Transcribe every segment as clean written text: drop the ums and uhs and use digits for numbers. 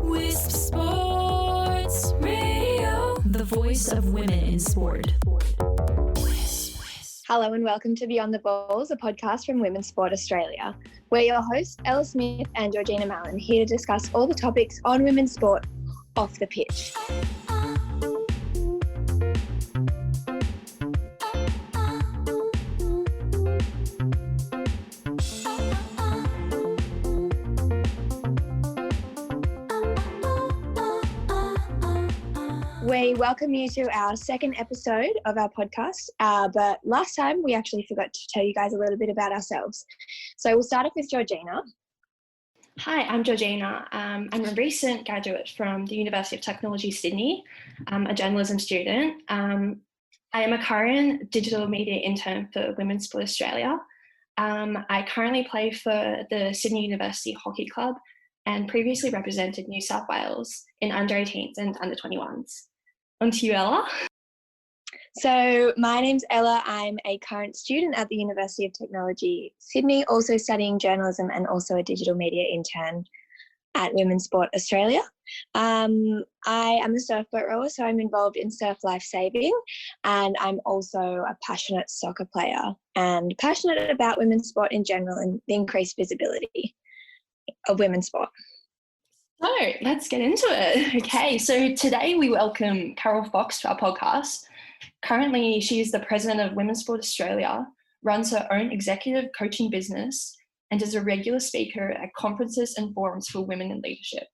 Wisp Sports Radio, the voice of women in sport. Hello and welcome to Beyond the Balls, a podcast from Women's Sport Australia. We're your hosts, Ella Smith and Georgina Mallon, here to discuss all the topics on women's sport off the pitch. We welcome you to our second episode of our podcast, but last time we actually forgot to tell you guys a little bit about ourselves. So we'll start off with Georgina. Hi, I'm Georgina. I'm a recent graduate from the University of Technology, Sydney. I'm a journalism student. I am a current digital media intern for Women's Sport Australia. I currently play for the Sydney University Hockey Club and previously represented New South Wales in under-18s and under-21s. On to you, Ella. So my name's Ella. I'm a current student at the University of Technology, Sydney, also studying journalism and also a digital media intern at Women's Sport Australia. I am a surfboat rower, so I'm involved in surf lifesaving, and I'm also a passionate soccer player and passionate about women's sport in general and the increased visibility of women's sport. So let's get into it. Okay, so today we welcome Carol Fox to our podcast. Currently, she is the president of Women's Sport Australia, runs her own executive coaching business, and is a regular speaker at conferences and forums for women in leadership.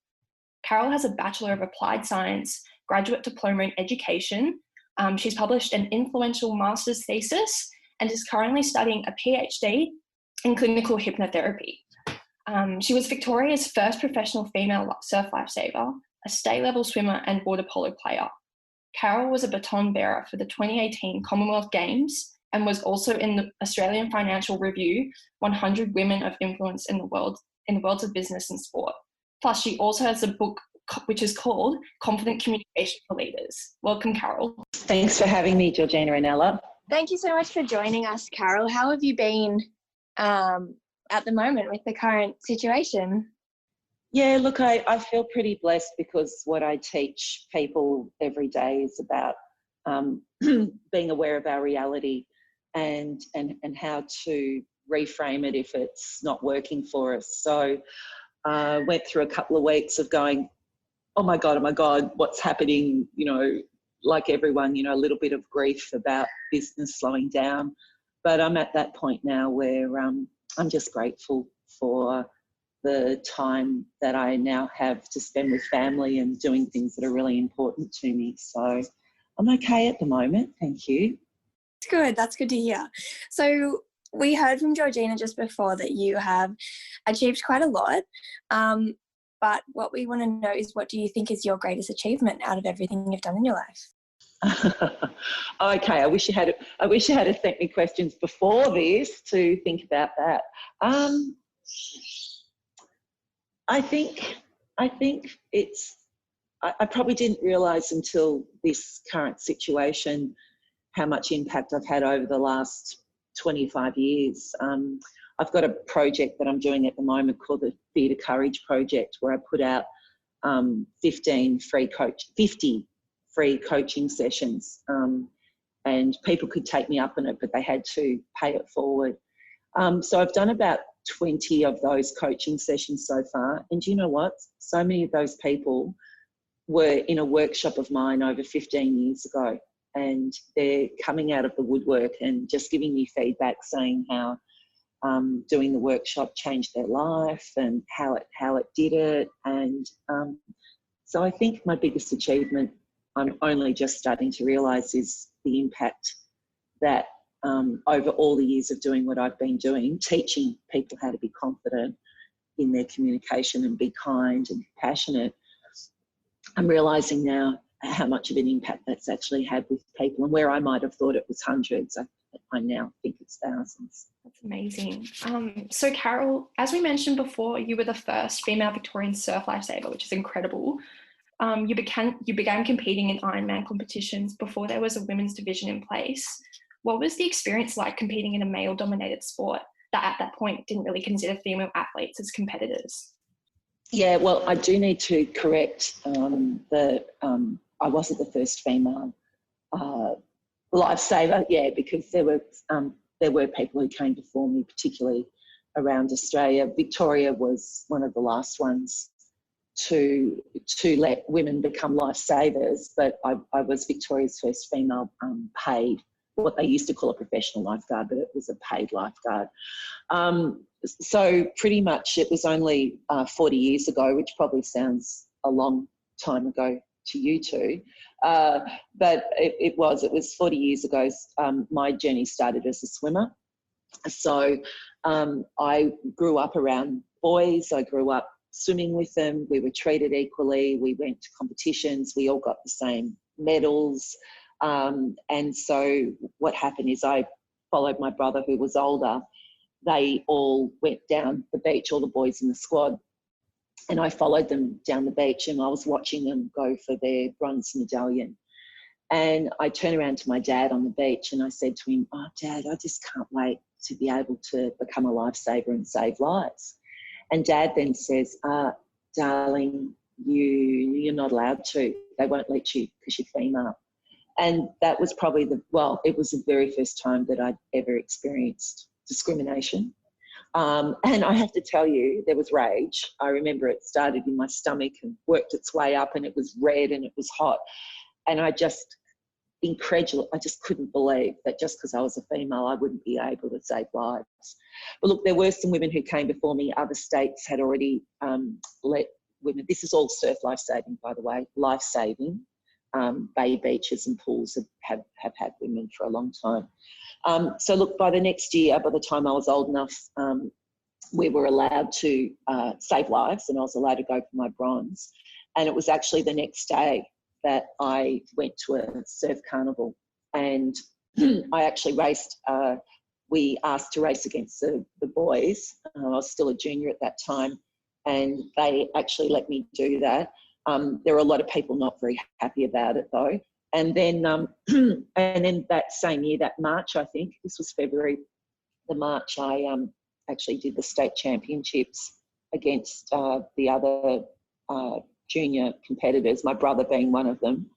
Carol has a Bachelor of Applied Science, graduate diploma in education. She's published an influential master's thesis and is currently studying a PhD in clinical hypnotherapy. She was Victoria's first professional female surf lifesaver, a state-level swimmer and water polo player. Carol was a baton bearer for the 2018 Commonwealth Games and was also in the Australian Financial Review 100 Women of Influence in the worlds of business and sport. Plus, she also has a book which is called Confident Communication for Leaders. Welcome, Carol. Thanks for having me, Georgina and Ella. Thank you so much for joining us, Carol. How have you been at the moment with the current situation? Yeah, look, I feel pretty blessed because what I teach people every day is about being aware of our reality and how to reframe it if it's not working for us. So I went through a couple of weeks of going, oh my God, what's happening? You know, like everyone, you know, a little bit of grief about business slowing down. But I'm at that point now where I'm just grateful for the time that I now have to spend with family and doing things that are really important to me. So I'm okay at the moment. Thank you. That's good. That's good to hear. So we heard from Georgina just before that you have achieved quite a lot. But what we want to know is, what do you think is your greatest achievement out of everything you've done in your life? Okay, I wish you had sent me questions before this to think about that. I think it's, I probably didn't realise until this current situation how much impact I've had over the last 25 years. I've got a project that I'm doing at the moment called the Fear to Courage project, where I put out 50 free coaching sessions, and people could take me up on it, but they had to pay it forward. So I've done about 20 of those coaching sessions so far. And do you know what? So many of those people were in a workshop of mine over 15 years ago, and they're coming out of the woodwork and just giving me feedback saying how doing the workshop changed their life and how it did it. And so I think my biggest achievement, I'm only just starting to realise, is the impact that over all the years of doing what I've been doing, teaching people how to be confident in their communication and be kind and passionate, I'm realising now how much of an impact that's actually had with people, and where I might have thought it was hundreds, I now think it's thousands. That's amazing. So Carol, as we mentioned before, you were the first female Victorian surf lifesaver, which is incredible. You began competing in Ironman competitions before there was a women's division in place. What was the experience like competing in a male-dominated sport? that at that point didn't really consider female athletes as competitors. Yeah, well, I do need to correct I wasn't the first female lifesaver, because there were people who came before me, particularly around Australia. Victoria was one of the last ones to let women become lifesavers, but I was Victoria's first female paid, what they used to call a professional lifeguard, but it was a paid lifeguard. So pretty much it was only 40 years ago, which probably sounds a long time ago to you two, but it was 40 years ago. My journey started as a swimmer. So I grew up around boys. I grew up swimming with them. We were treated equally. We went to competitions. We all got the same medals. And so what happened is I followed my brother, who was older. They all went down the beach, all the boys in the squad, and I followed them down the beach, and I was watching them go for their bronze medallion. And I turned around to my dad on the beach and I said to him, "Oh, Dad, I just can't wait to be able to become a lifesaver and save lives." And Dad then says, "Darling, you're not allowed to. They won't let you because you're female." And that was probably it was the very first time that I'd ever experienced discrimination. And I have to tell you, there was rage. I remember it started in my stomach and worked its way up, and it was red and it was hot. And I just couldn't believe that just because I was a female, I wouldn't be able to save lives. But look, there were some women who came before me. Other states had already let women, this is all surf lifesaving, by the way, lifesaving. Bay beaches and pools have had women for a long time. So look, by the next year, by the time I was old enough, we were allowed to save lives, and I was allowed to go for my bronze. And it was actually the next day that I went to a surf carnival, and I actually raced. We asked to race against the boys. I was still a junior at that time, and they actually let me do that. There were a lot of people not very happy about it though. And then that same year, that March, I think, this was February, the March, I actually did the state championships against the other junior competitors, my brother being one of them.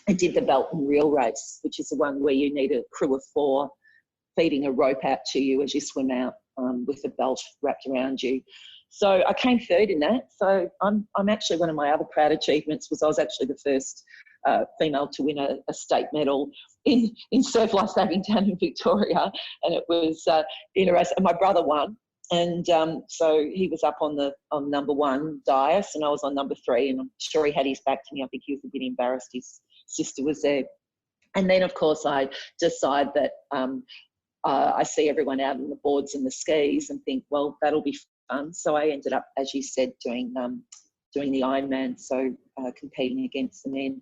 I did the belt and reel race, which is the one where you need a crew of 4 feeding a rope out to you as you swim out with a belt wrapped around you. So I came third in that. So I'm actually, one of my other proud achievements was I was actually the first female to win a state medal in surf lifesaving down in Victoria, and it was in a race, and my brother won. And so he was up on number 1 dais, and I was on number 3, and I'm sure he had his back to me. I think he was a bit embarrassed his sister was there. And then, of course, I decide that I see everyone out on the boards and the skis and think, well, that'll be fun. So I ended up, as you said, doing the Ironman, so competing against the men.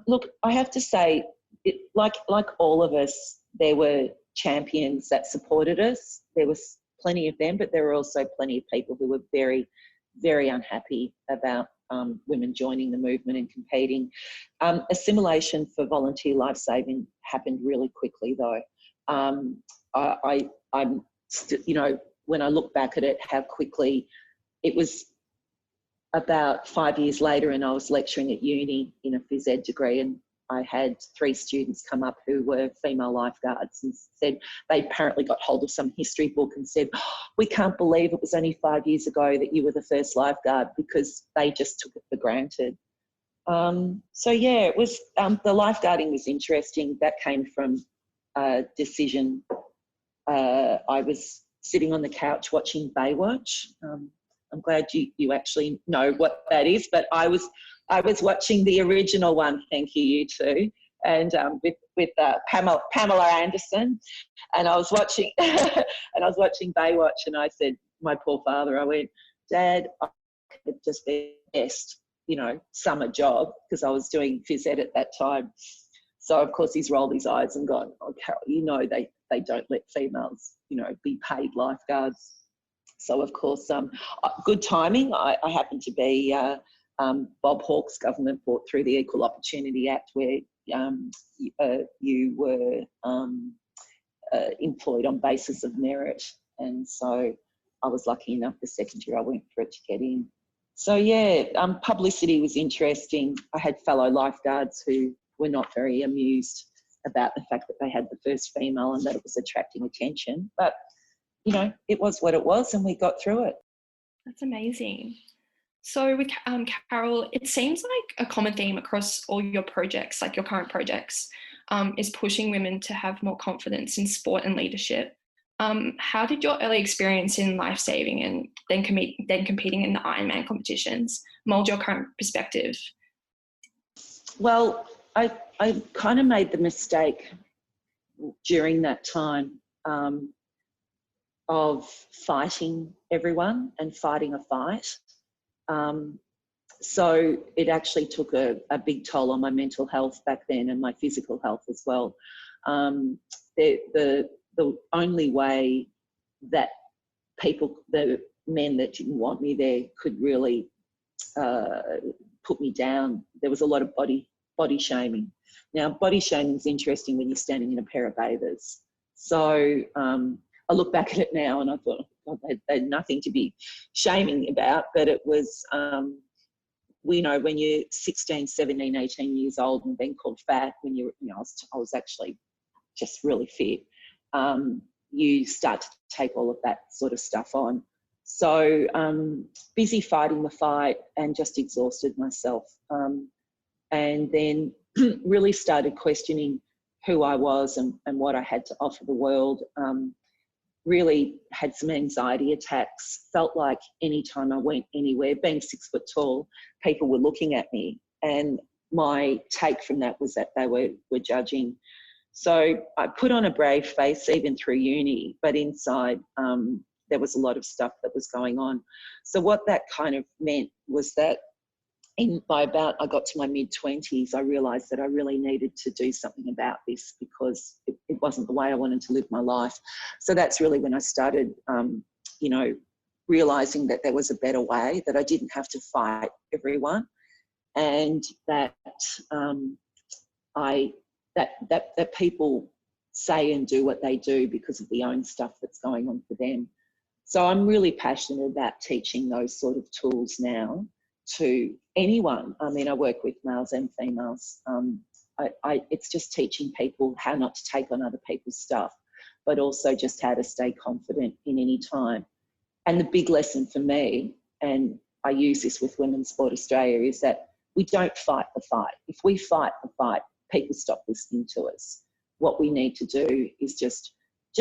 Look, I have to say, like all of us, there were champions that supported us. There was plenty of them, but there were also plenty of people who were very, very unhappy about women joining the movement and competing. Assimilation for volunteer lifesaving happened really quickly, though. I'm when I look back at it, how quickly it was. About 5 years later, and I was lecturing at uni in a phys ed degree, and I had 3 students come up who were female lifeguards and said they apparently got hold of some history book and said, "Oh, we can't believe it was only 5 years ago that you were the first lifeguard," because they just took it for granted. So yeah, it was the lifeguarding was interesting. That came from a decision. I was sitting on the couch watching Baywatch. I'm glad you actually know what that is, but I was watching the original one. Thank you, you two, and with Pamela Anderson, and I was watching Baywatch, and I said, my poor father, I went, "Dad, I could just be best, summer job," because I was doing phys ed at that time. So of course he's rolled his eyes and gone, "Oh, Carol, they don't let females, be paid lifeguards." So, of course, good timing. I happen to be Bob Hawke's government brought through the Equal Opportunity Act, where you were employed on basis of merit. And so I was lucky enough the second year I went for it to get in. So yeah, publicity was interesting. I had fellow lifeguards who were not very amused about the fact that they had the first female and that it was attracting attention. But, you know, it was what it was and we got through it. That's amazing. So with Carol, it seems like a common theme across all your projects, like your current projects, is pushing women to have more confidence in sport and leadership. How did your early experience in life-saving and then competing in the Ironman competitions mould your current perspective? Well, I kind of made the mistake during that time of fighting everyone and fighting a fight. So it actually took a big toll on my mental health back then and my physical health as well. The only way that the men that didn't want me there could really put me down, there was a lot of body shaming. Now, body shaming is interesting when you're standing in a pair of bathers. So I look back at it now and I thought, oh, they had nothing to be shaming about, but it was, we know when you're 16, 17, 18 years old and being called fat, when I was actually just really fit, you start to take all of that sort of stuff on. So busy fighting the fight and just exhausted myself. And then really started questioning who I was and what I had to offer the world. Really had some anxiety attacks, felt like any time I went anywhere, being 6 foot tall, people were looking at me. And my take from that was that they were judging. So I put on a brave face even through uni, but inside there was a lot of stuff that was going on. So what that kind of meant was that by about I got to my mid-20s, I realised that I really needed to do something about this because it wasn't the way I wanted to live my life. So that's really when I started, realising that there was a better way, that I didn't have to fight everyone, and that that people say and do what they do because of the own stuff that's going on for them. So I'm really passionate about teaching those sort of tools now to anyone. I mean, I work with males and females. It's just teaching people how not to take on other people's stuff, but also just how to stay confident in any time. And the big lesson for me, and I use this with Women's Sport Australia, is that we don't fight the fight. If we fight the fight, people stop listening to us. What we need to do is just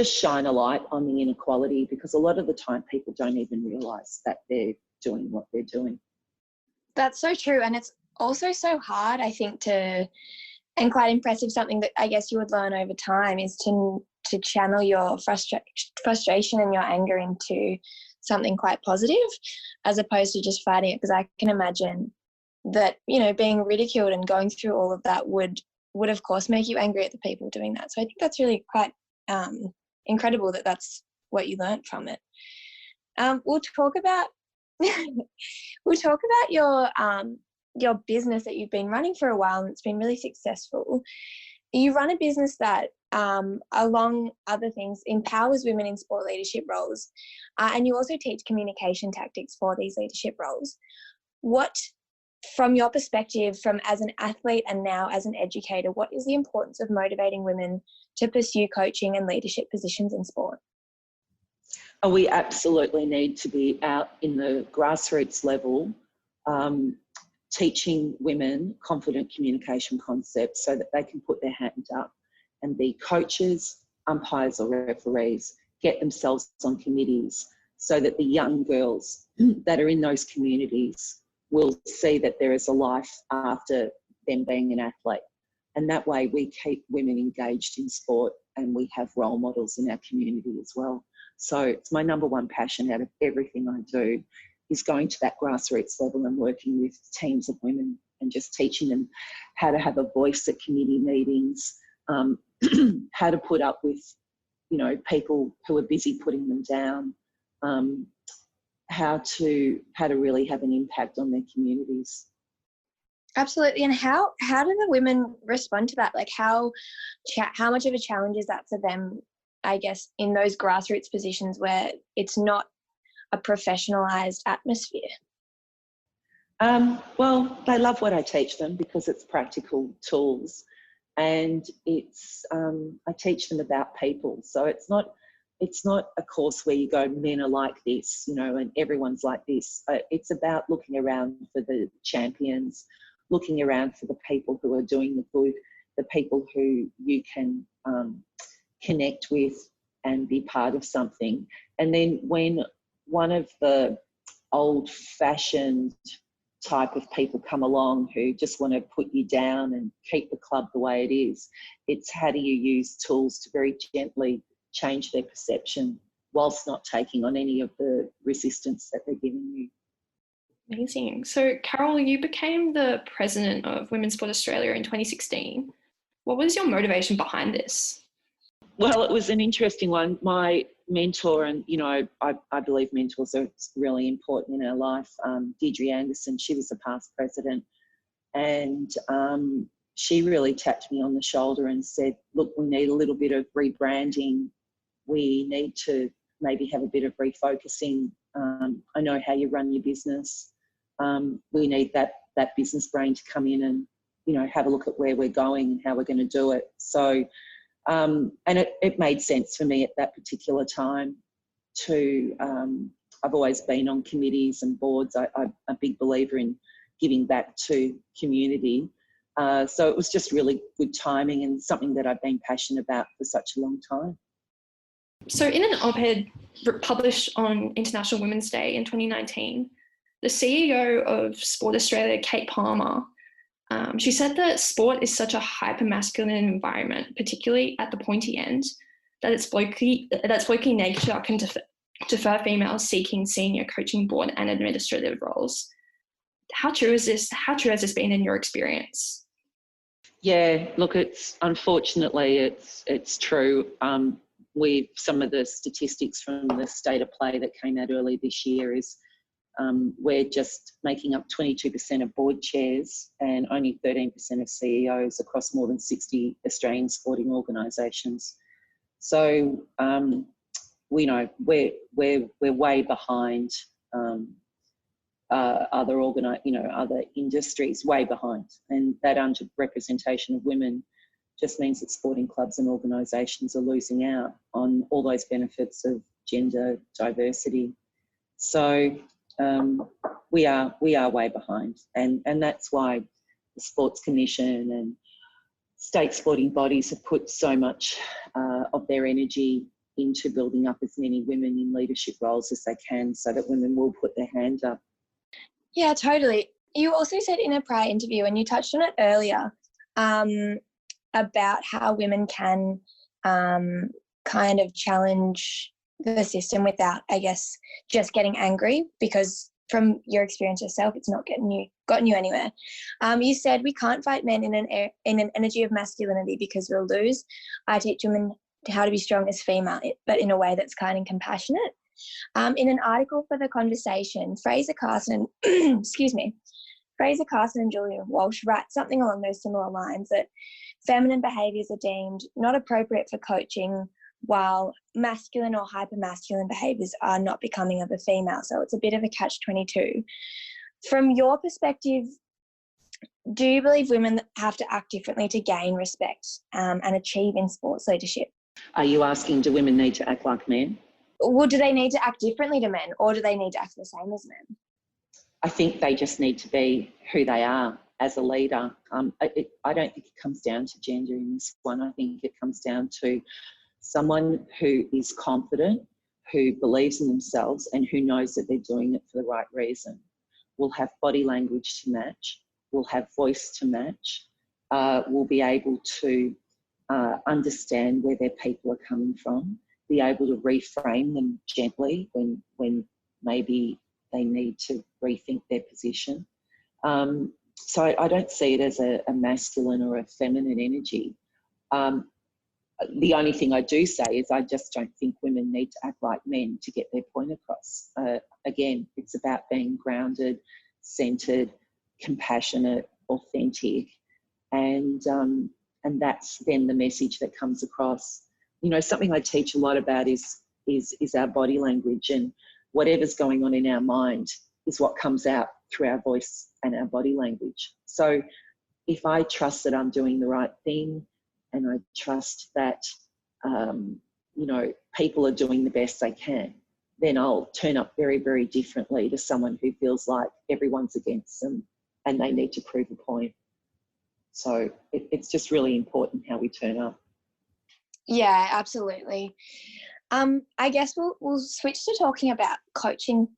shine a light on the inequality, because a lot of the time people don't even realise that they're doing what they're doing. That's so true. And it's also so hard, I think, and quite impressive, something that I guess you would learn over time is to channel your frustration and your anger into something quite positive, as opposed to just fighting it. Because I can imagine that, being ridiculed and going through all of that would of course make you angry at the people doing that. So I think that's really quite incredible that that's what you learned from it. We'll talk about your business that you've been running for a while, and it's been really successful. You run a business that, along other things, empowers women in sport leadership roles, and you also teach communication tactics for these leadership roles. What, from your perspective, from as an athlete and now as an educator, what is the importance of motivating women to pursue coaching and leadership positions in sport? Oh, we absolutely need to be out in the grassroots level, teaching women confident communication concepts so that they can put their hand up and be coaches, umpires or referees, get themselves on committees so that the young girls that are in those communities will see that there is a life after them being an athlete. And that way we keep women engaged in sport and we have role models in our community as well. So it's my number one passion out of everything I do, is going to that grassroots level and working with teams of women and just teaching them how to have a voice at committee meetings, how to put up with, people who are busy putting them down, how to really have an impact on their communities. Absolutely. And how do the women respond to that? Like how much of a challenge is that for them I guess, in those grassroots positions where it's not a professionalised atmosphere? Well, they love what I teach them because it's practical tools, and it's I teach them about people. So it's not a course where you go, men are like this, you know, and everyone's like this. It's about looking around for the champions, looking around for the people who are doing the good, the people who you can connect with and be part of something. And then when one of the old-fashioned type of people come along who just want to put you down and keep the club the way it is, it's how do you use tools to very gently change their perception whilst not taking on any of the resistance that they're giving you. Amazing. So, Carol, you became the president of Women's Sport Australia in 2016. What was your motivation behind this? Well, it was an interesting one. My mentor, and you know, I believe mentors are really important in our life. Deirdre Anderson, she was a past president, and she really tapped me on the shoulder and said, "Look, we need a little bit of rebranding. We need to maybe have a bit of refocusing. I know how you run your business. We need that business brain to come in and, you know, have a look at where we're going and how we're going to do it." So, and it made sense for me at that particular time to, I've always been on committees and boards. I'm a big believer in giving back to community. So it was just really good timing and something that I've been passionate about for such a long time. So in an op-ed published on International Women's Day in 2019, the CEO of Sport Australia, Kate Palmer, she said that sport is such a hyper-masculine environment, particularly at the pointy end, that its blokey nature can defer females seeking senior coaching board and administrative roles. How true is this? How true has this been in your experience? Yeah, look, unfortunately it's true. With some of the statistics from the State of Play that came out early this year is we're just making up 22% of board chairs and only 13% of CEOs across more than 60 Australian sporting organisations. So we know we're way behind other industries, way behind, and that underrepresentation of women just means that sporting clubs and organisations are losing out on all those benefits of gender diversity. So we are way behind, and that's why the Sports Commission and state sporting bodies have put so much of their energy into building up as many women in leadership roles as they can, so that women will put their hand up. Yeah, totally. You also said in a prior interview, and you touched on it earlier, about how women can kind of challenge the system without, I guess, just getting angry, because from your experience yourself, it's not gotten you anywhere. You said we can't fight men in an energy of masculinity because we'll lose. I teach women how to be strong as female, but in a way that's kind and compassionate. In an article for The Conversation, Fraser Carson and Julia Walsh write something along those similar lines, that feminine behaviours are deemed not appropriate for coaching, while masculine or hyper-masculine behaviours are not becoming of a female. So it's a bit of a catch-22. From your perspective, do you believe women have to act differently to gain respect and achieve in sports leadership? Are you asking, do women need to act like men? Well, do they need to act differently to men, or do they need to act the same as men? I think they just need to be who they are as a leader. I don't think it comes down to gender in this one. I think it comes down to someone who is confident, who believes in themselves, and who knows that they're doing it for the right reason. Will have body language to match, will have voice to match, will be able to understand where their people are coming from, be able to reframe them gently when maybe they need to rethink their position. So I don't see it as a masculine or a feminine energy. The only thing I do say is I just don't think women need to act like men to get their point across. Again, it's about being grounded, centred, compassionate, authentic, and that's then the message that comes across something I teach a lot about is our body language, and whatever's going on in our mind is what comes out through our voice and our body language. So if I trust that I'm doing the right thing, and I trust that, people are doing the best they can, then I'll turn up very, very differently to someone who feels like everyone's against them and they need to prove a point. So it's just really important how we turn up. Yeah, absolutely. I guess we'll switch to talking about coaching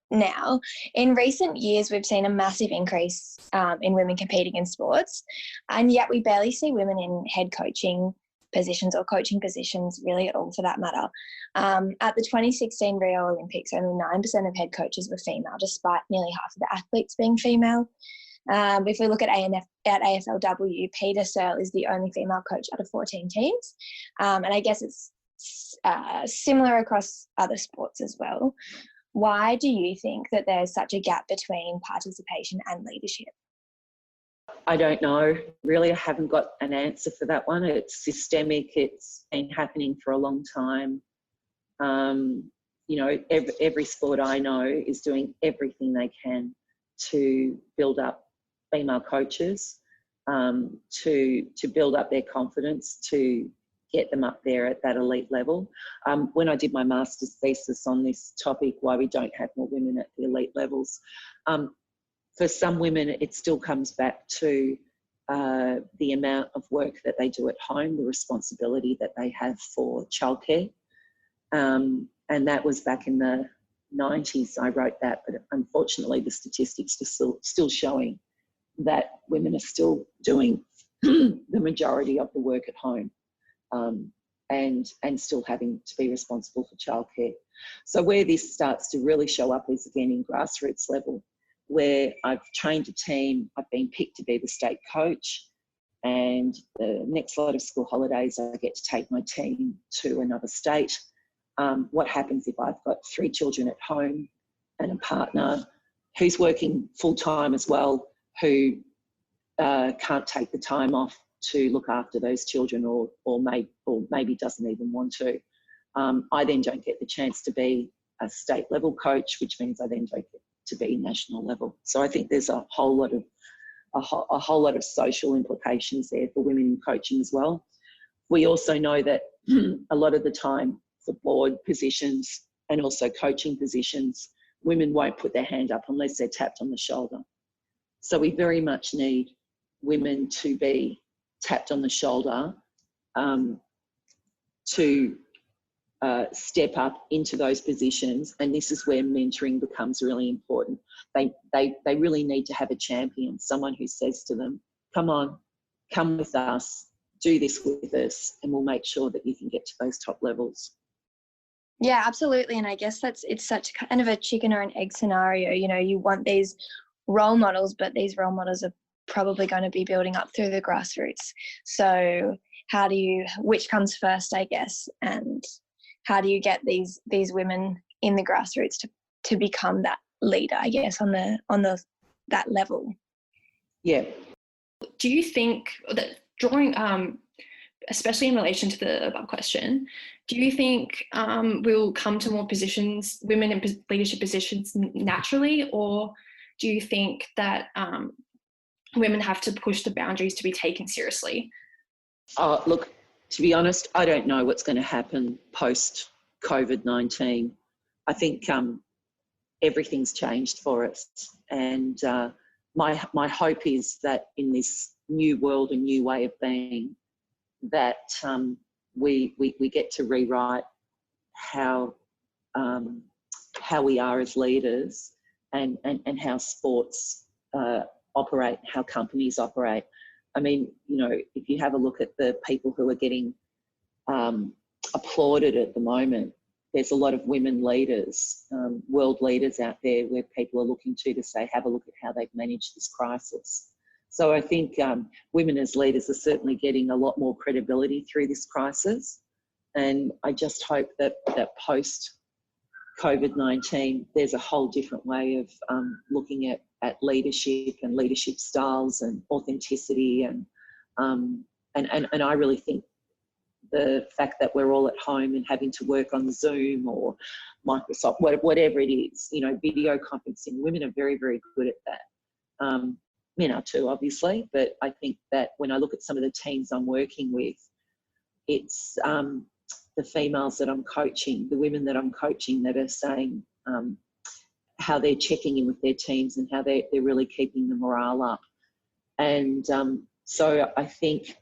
now. In recent years, we've seen a massive increase in women competing in sports, and yet we barely see women in head coaching positions or coaching positions really at all, for that matter. At the 2016 Rio Olympics, only 9% of head coaches were female, despite nearly half of the athletes being female. If we look at AFLW, Peter Searle is the only female coach out of 14 teams. And I guess it's similar across other sports as well. Why do you think that there's such a gap between participation and leadership? I don't know. Really, I haven't got an answer for that one. It's systemic. It's been happening for a long time. Every sport I know is doing everything they can to build up female coaches, to build up their confidence, to get them up there at that elite level. When I did my master's thesis on this topic, why we don't have more women at the elite levels, for some women it still comes back to the amount of work that they do at home, the responsibility that they have for childcare. And that was back in the 90s I wrote that, but unfortunately the statistics are still showing that women are still doing the majority of the work at home, and still having to be responsible for childcare. So where this starts to really show up is again in grassroots level, where I've trained a team, I've been picked to be the state coach, and the next lot of school holidays I get to take my team to another state. What happens if I've got 3 children at home and a partner who's working full-time as well, who can't take the time off to look after those children, or maybe doesn't even want to? I then don't get the chance to be a state level coach, which means I then don't get to be national level. So I think there's a whole lot of social implications there for women in coaching as well. We also know that a lot of the time for board positions and also coaching positions, women won't put their hand up unless they're tapped on the shoulder. So we very much need women to be tapped on the shoulder to step up into those positions, and this is where mentoring becomes really important. They really need to have a champion, someone who says to them, come on, come with us, do this with us, and we'll make sure that you can get to those top levels. Yeah, absolutely. And I guess it's such kind of a chicken or an egg scenario. You want these role models, but these role models are probably going to be building up through the grassroots. So which comes first, I guess, and how do you get these women in the grassroots to become that leader, I guess, on that level? Yeah. Do you think that drawing, especially in relation to the above question, do you think we'll come to more positions, women in leadership positions naturally, or do you think that women have to push the boundaries to be taken seriously? Look, to be honest, I don't know what's going to happen post-COVID-19. I think everything's changed for us, and my hope is that in this new world, a new way of being, that we get to rewrite how we are as leaders, and how sports operate, how companies operate. I mean, if you have a look at the people who are getting applauded at the moment, there's a lot of women leaders, world leaders out there where people are looking to say, have a look at how they've managed this crisis. So I think women as leaders are certainly getting a lot more credibility through this crisis. And I just hope that post-COVID-19, there's a whole different way of looking at leadership and leadership styles and authenticity. And I really think the fact that we're all at home and having to work on Zoom or Microsoft, whatever it is, you know, video conferencing, women are very, very good at that. Men are too, obviously, but I think that when I look at some of the teams I'm working with, it's the females that I'm coaching, the women that I'm coaching that are saying how they're checking in with their teams and how they're really keeping the morale up. And so I think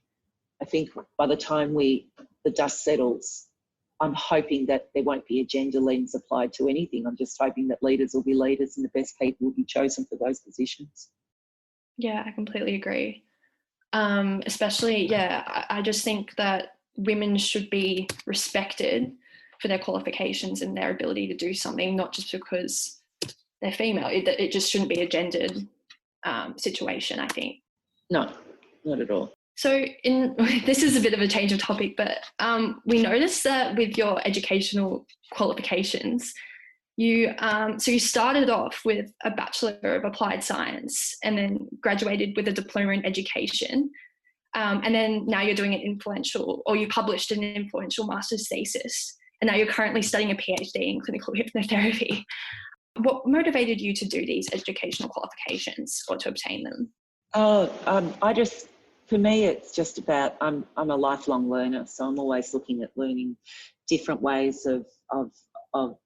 by the time the dust settles, I'm hoping that there won't be a gender lens applied to anything. I'm just hoping that leaders will be leaders and the best people will be chosen for those positions. Yeah, I completely agree. Especially, I just think that women should be respected for their qualifications and their ability to do something, not just because they're female. It just shouldn't be a gendered situation, I think. No, not at all. So this is a bit of a change of topic, but we noticed that with your educational qualifications, you started off with a Bachelor of Applied Science and then graduated with a diploma in education. And then now you're doing you published an influential master's thesis, and now you're currently studying a PhD in clinical hypnotherapy. What motivated you to do these educational qualifications or to obtain them? For me, it's just about, I'm a lifelong learner, so I'm always looking at learning different ways of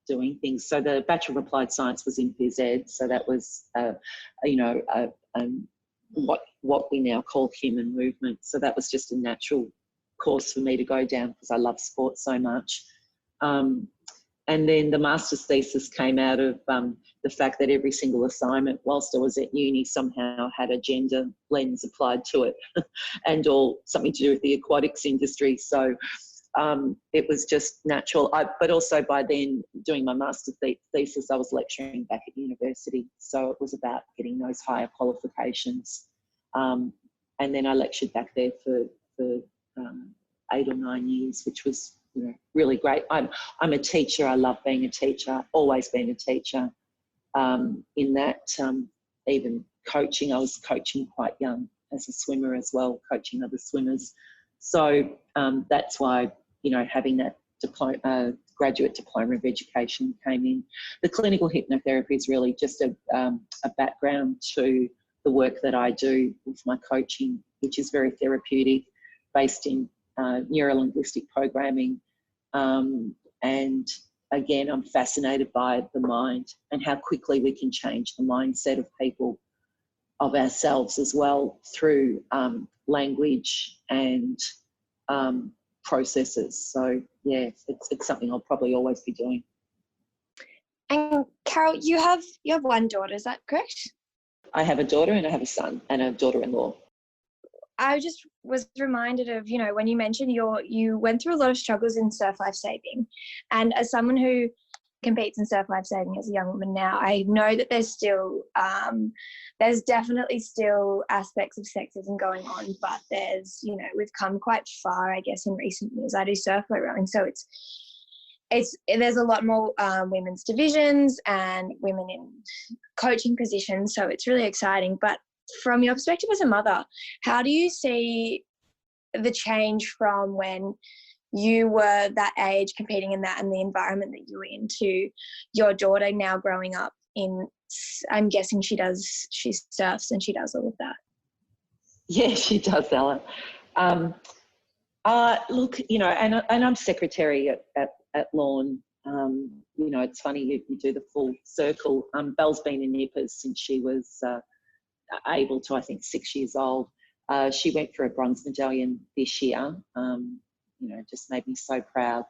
doing things. So the Bachelor of Applied Science was in phys ed, so that was, what we now call human movement. So that was just a natural course for me to go down because I love sport so much. And then the master's thesis came out of the fact that every single assignment whilst I was at uni somehow had a gender lens applied to it and all something to do with the aquatics industry. So it was just natural. But also by then doing my master's thesis, I was lecturing back at university. So it was about getting those higher qualifications. And then I lectured back there for 8 or 9 years, which was really great. I'm a teacher. I love being a teacher, always been a teacher. In that, even coaching, I was coaching quite young as a swimmer as well, coaching other swimmers. So that's why, having that graduate diploma of education came in. The clinical hypnotherapy is really just a background to the work that I do with my coaching, which is very therapeutic, based in neuro-linguistic programming. And again, I'm fascinated by the mind and how quickly we can change the mindset of people, of ourselves as well, through language and processes. So yeah, it's something I'll probably always be doing. And Carol, you have one daughter, is that correct? I have a daughter and I have a son and a daughter-in-law. I just was reminded of, when you mentioned you went through a lot of struggles in surf life saving. And as someone who competes in surf life saving as a young woman now, I know that there's definitely still aspects of sexism going on, but we've come quite far, I guess, in recent years. I do surf boat rowing, so there's a lot more women's divisions and women in coaching positions, so it's really exciting. But from your perspective as a mother, how do you see the change from when you were that age competing in that and the environment that you were in to your daughter now growing up in, I'm guessing she surfs and she does all of that? Yeah, she does, Ella. Look, and I'm secretary at Lawn. It's funny you do the full circle. Belle's been in nippers since she was able to, I think, 6 years old. She went for a bronze medallion this year. Just made me so proud.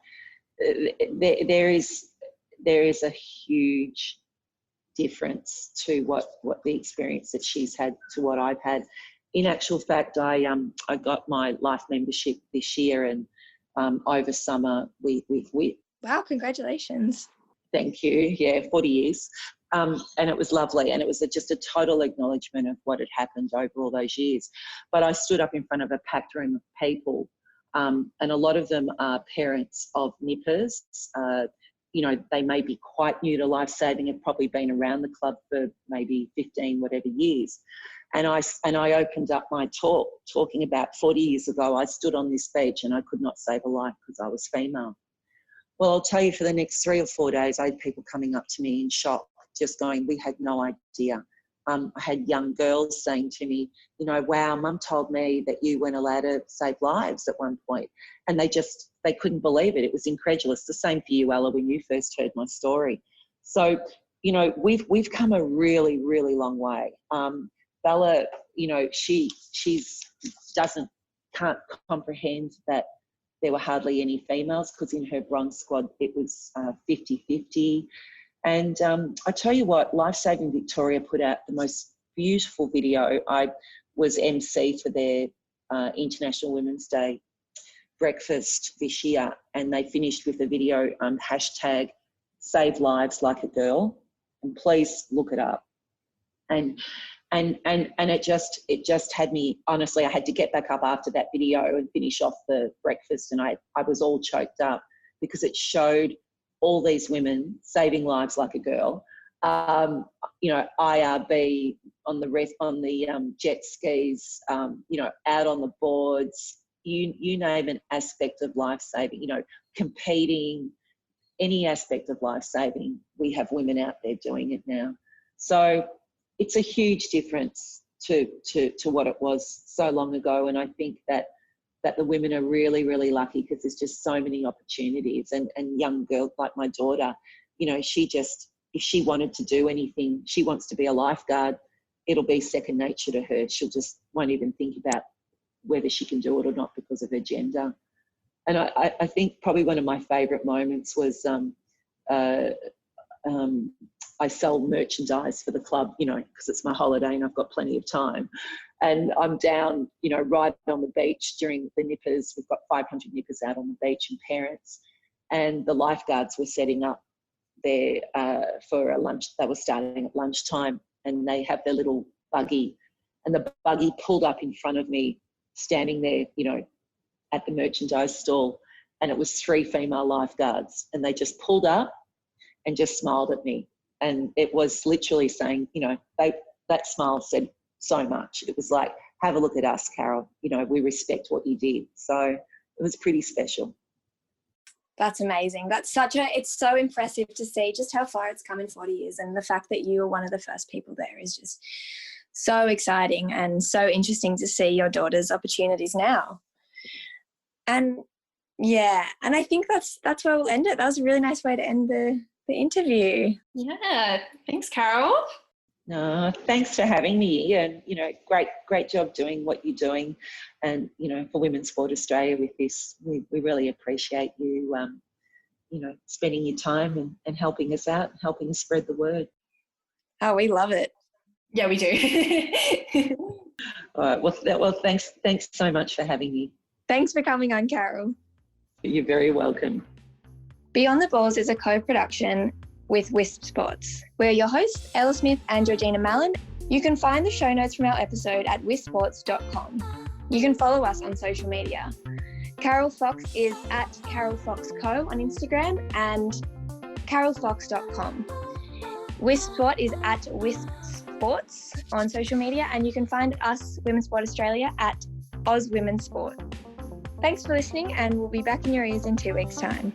There is a huge difference to what the experience that she's had to what I've had. In actual fact, I got my life membership this year, and over summer we Wow, congratulations. Thank you. Yeah, 40 years. And it was lovely, and it was just a total acknowledgement of what had happened over all those years. But I stood up in front of a packed room of people, and a lot of them are parents of nippers. They may be quite new to life saving, have probably been around the club for maybe 15 whatever years. And I opened up my talk talking about 40 years ago, I stood on this beach and I could not save a life because I was female. Well, I'll tell you, for the next 3 or 4 days, I had people coming up to me in shock, just going, we had no idea. I had young girls saying to me, you know, wow, Mum told me that you weren't allowed to save lives at one point. And they couldn't believe it. It was incredulous. The same for you, Ella, when you first heard my story. So, you know, we've come a really, really long way. Bella, you know, she can't comprehend that there were hardly any females, because in her bronze squad it was 50-50. And I tell you what, Life Saving Victoria put out the most beautiful video. I was MC for their International Women's Day breakfast this year, and they finished with a video, hashtag Save Lives Like a Girl, and please look it up. And it just had me, honestly, I had to get back up after that video and finish off the breakfast, and I was all choked up because it showed all these women saving lives like a girl. You know, IRB on the jet skis, you know, out on the boards, you name an aspect of life saving, you know, competing, any aspect of life saving, we have women out there doing it now. So it's a huge difference to what it was so long ago. And I think that the women are really, really lucky, because there's just so many opportunities. And young girls like my daughter, you know, if she wanted to do anything, she wants to be a lifeguard, it'll be second nature to her. She'll just won't even think about whether she can do it or not because of her gender. And I think probably one of my favourite moments was I sell merchandise for the club, you know, because it's my holiday and I've got plenty of time. And I'm down, you know, right on the beach during the nippers. We've got 500 nippers out on the beach and parents. And the lifeguards were setting up there for a lunch. They were starting at lunchtime, and they have their little buggy. And the buggy pulled up in front of me, standing there, you know, at the merchandise stall. And it was 3 female lifeguards. And they just pulled up and just smiled at me. And it was literally saying, you know, that smile said so much. It was like, have a look at us, Carol. You know, we respect what you did. So it was pretty special. That's amazing. It's so impressive to see just how far it's come in 40 years. And the fact that you were one of the first people there is just so exciting and so interesting to see your daughter's opportunities now. And yeah, and I think that's where we'll end it. That was a really nice way to end the interview. Yeah, thanks, Carol. No, thanks for having me. And, you know, great job doing what you're doing. And, you know, for Women's Sport Australia with this, we really appreciate you, you know, spending your time and helping us out, helping us spread the word. Oh, we love it. Yeah, we do. All right. Well, thanks so much for having me. Thanks for coming on, Carol. You're very welcome. Beyond the Balls is a co-production with Wisp Sports. We're your hosts, Ella Smith and Georgina Mallon. You can find the show notes from our episode at wispsports.com. You can follow us on social media. Carol Fox is at CarolFoxCo on Instagram and carolfox.com. Wisp Sport is at Wisp Sports on social media, and you can find us, Women's Sport Australia, at Oz Women's Sport. Thanks for listening, and we'll be back in your ears in 2 weeks' time.